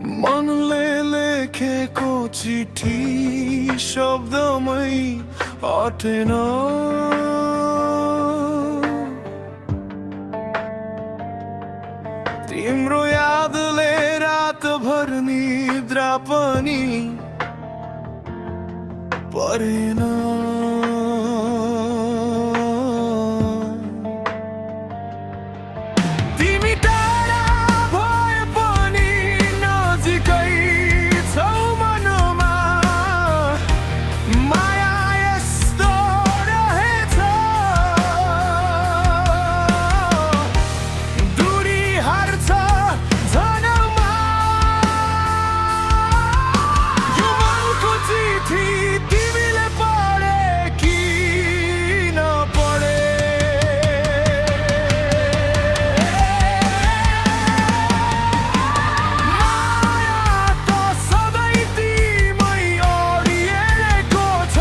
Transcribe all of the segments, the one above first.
मनले लेखेको चिठी शब्दमै अटेन। तिम्रो यादले रातभर निद्रा पनि परेन। तिमी टाढा भए पनि नजिकै छौ मनमा, माया यस्तो रहेछ। दूरी हर्छ झनमा, यो मनको चिठी तिमीले पढे कि नपढे। माया त सधैँ तिमै ओढिएको छ,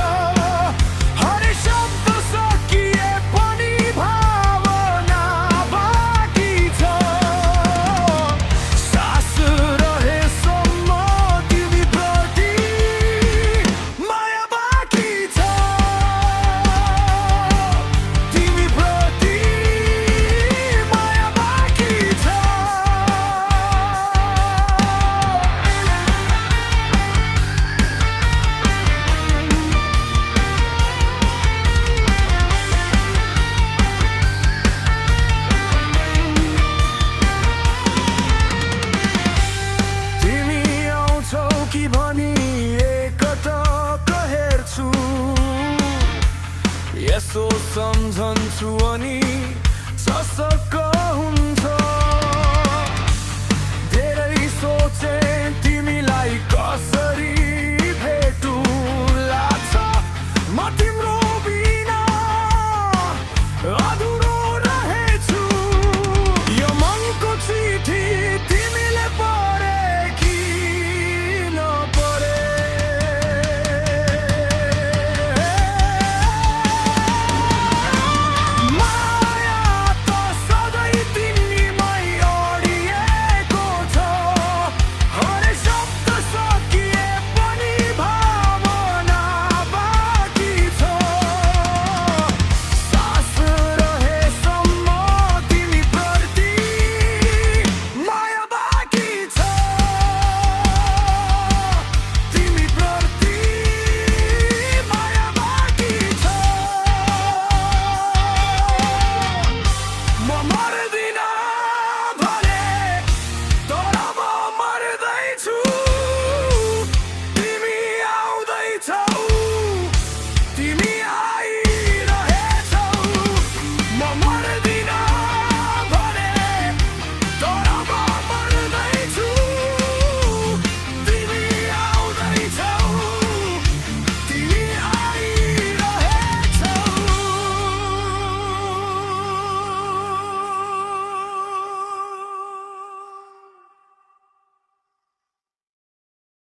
हरेक शब्द सकिए पनि भावना बाँकी छ। सास रहेसम्म तिमीप्रति माया बाँकी छ, तिमीप्रति माया बाँकी छ। तिमी आउँछौ कि भनी एकटक हेर्छु, यसो सम्झन्छु अनि सशक्क